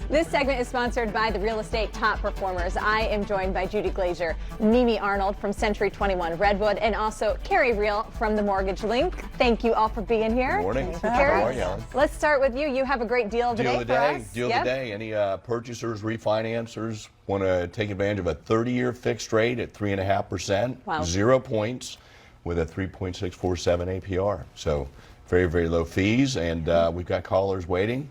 This segment is sponsored by the Real Estate Top Performers. I am joined by Judy Glazer, Mimi Arnold from Century 21 Redwood, and also Carrie Reel from the Mortgage Link. Thank you all for being here. Good morning. Carrie, How are you? let's start with you. You have a great deal of the day for us. Deal of the day. Any purchasers, refinancers want to take advantage of a 30-year fixed rate at 3.5%, Wow. 0 points with a 3.647 APR. So very, very low fees, and we've got callers waiting.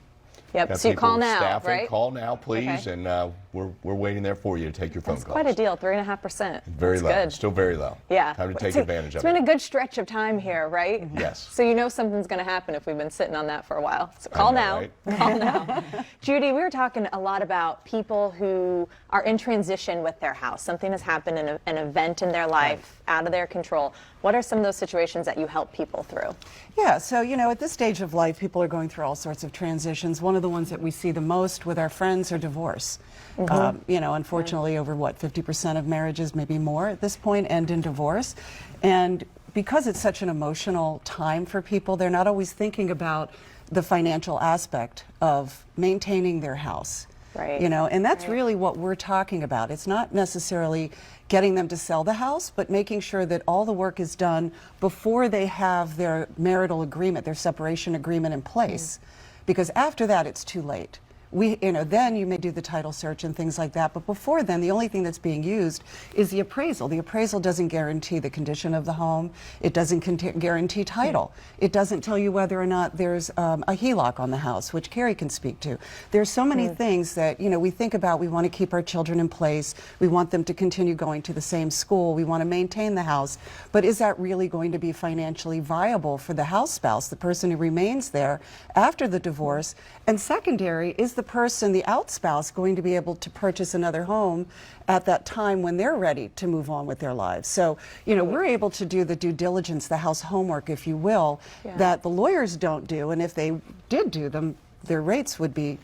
Yep, Got so you people call now, staffing. right? Call now, please, Okay. and we're waiting there for you to take your phone That's calls. quite a deal, 3.5%. Very That's low. good. Still very low. Yeah. Time to take So advantage of It's it. been a good stretch of time here, right? Yes. So you know something's going to happen if we've been sitting on that for a while. So call know, now. right? Call now. Judy, we were talking a lot about people who are in transition with their house. Something has happened, an event in their life, out of their control. What are some of those situations that you help people through? Yeah, so at this stage of life, people are going through all sorts of transitions. One of the ones that we see the most with our friends are divorce. Unfortunately, over 50% of marriages, maybe more at this point, end in divorce. And because it's such an emotional time for people, they're not always thinking about the financial aspect of maintaining their house. Right. And that's really what we're talking about. It's not necessarily getting them to sell the house, but making sure that all the work is done before they have their marital agreement, their separation agreement in place. Because after that, it's too late. Then you may do the title search and things like that, but before then, the only thing that's being used is the appraisal. The appraisal doesn't guarantee the condition of the home. It doesn't guarantee title. It doesn't tell you whether or not there's a HELOC on the house, which Carrie can speak to. There's so many things that, we think about. We want to keep our children in place. We want them to continue going to the same school. We want to maintain the house. But is that really going to be financially viable for the house spouse, the person who remains there after the divorce? And secondary, is the person, the out spouse, going to be able to purchase another home at that time when they're ready to move on with their lives? So, we're able to do the due diligence, the house homework, if you will, that the lawyers don't do. And if they did do them, their rates would be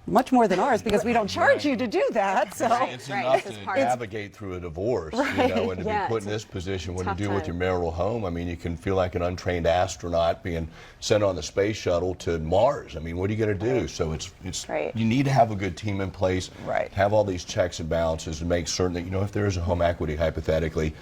much more than ours because we don't charge you to do that. So It's enough to navigate through a divorce, and to be put in this position when you deal with your marital home. I mean, you can feel like an untrained astronaut being sent on the space shuttle to Mars. I mean, what are you going to do? So it's you need to have a good team in place, have all these checks and balances, and make certain that, if there is a home equity, hypothetically,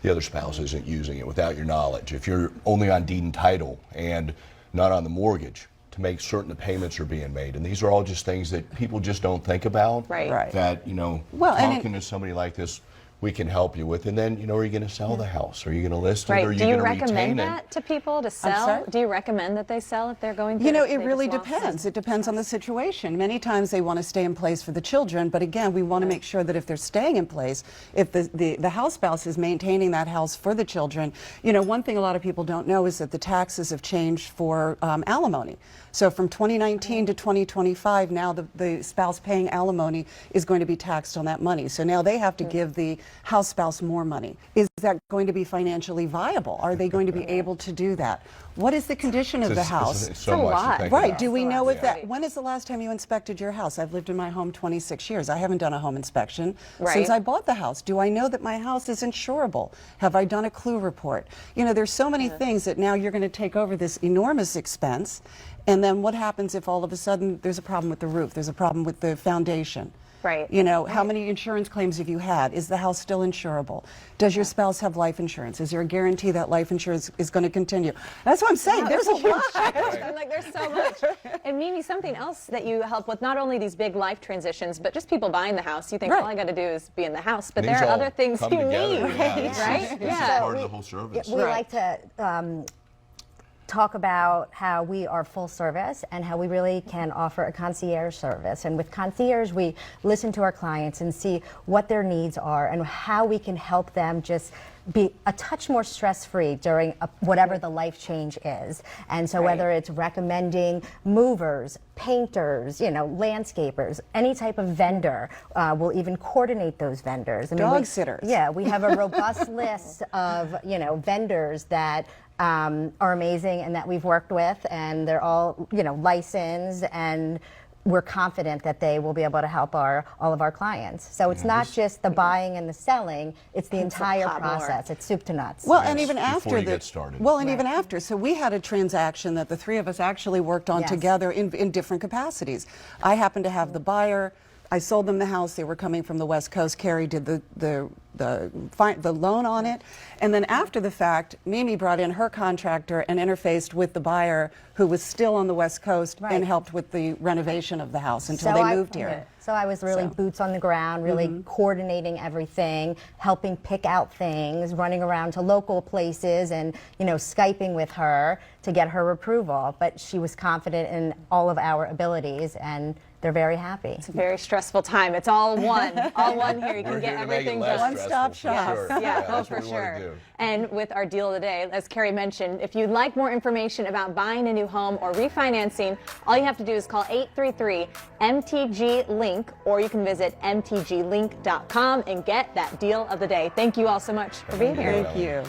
the other spouse isn't using it without your knowledge. If you're only on deed and title and not on the mortgage, to make certain the payments are being made. And these are all just things that people just don't think about. Right. That, talking to somebody like this, we can help you with. And then, are you going to sell the house? Are you going to list it? Or are you Do you going to retain recommend it? that to people to sell? Do you recommend that they sell if they're going through it really depends. It depends on the situation. Many times they want to stay in place for the children, but again, we want to make sure that if they're staying in place, if the house spouse is maintaining that house for the children, one thing a lot of people don't know is that the taxes have changed for alimony. So from 2019 to 2025, now the spouse paying alimony is going to be taxed on that money. So now they have to give the house spouse more money. Is that going to be financially viable? Are they going to be able to do that? What is the condition of the house? It's so much to think Right. about. Do we know if that? When is the last time you inspected your house? I've lived in my home 26 years. I haven't done a home inspection since I bought the house. Do I know that my house is insurable? Have I done a clue report? There's so many things that now you're going to take over this enormous expense. And then what happens if all of a sudden there's a problem with the roof? There's a problem with the foundation. Right. How many insurance claims have you had? Is the house still insurable? Does your spouse have life insurance? Is there a guarantee that life insurance is going to continue? That's what I'm saying. There's a lot. There's so much. And Mimi, something else that you help with, not only these big life transitions, but just people buying the house. You think all I got to do is be in the house, but there are other things you need, right? This is part of the whole service. We like to talk about how we are full service and how we really can offer a concierge service. And with concierge, we listen to our clients and see what their needs are and how we can help them just be a touch more stress-free during whatever the life change is. And so whether it's recommending movers, painters, landscapers, any type of vendor, we'll even coordinate those vendors. Dog sitters. Yeah, we have a robust list of, vendors that are amazing and that we've worked with, and they're all, licensed and we're confident that they will be able to help all of our clients. So it's not just the buying and the selling, it's the entire lot more. process. It's soup to nuts. Well, and Yes, even before after you get started. Well, and even after. So we had a transaction that the three of us actually worked on Yes. together in different capacities. I happened to have the buyer. I sold them the house. They were coming from the West Coast. Carrie did the loan on it. And then after the fact, Mimi brought in her contractor and interfaced with the buyer who was still on the West Coast Right. and helped with the renovation of the house until they moved here. So I was really boots on the ground, really coordinating everything, helping pick out things, running around to local places and, Skyping with her to get her approval. But she was confident in all of our abilities, and they're very happy. It's a very stressful time. It's all one here. You can We're get here to make it everything less done. One-stop stressful, shop. for sure. Yeah, oh, that's for what we wanna sure. do. And with our deal of the day, as Carrie mentioned, if you'd like more information about buying a new home or refinancing, all you have to do is call 833-MTG-LINK, or you can visit mtglink.com and get that deal of the day. Thank you all so much for being here. Thank you.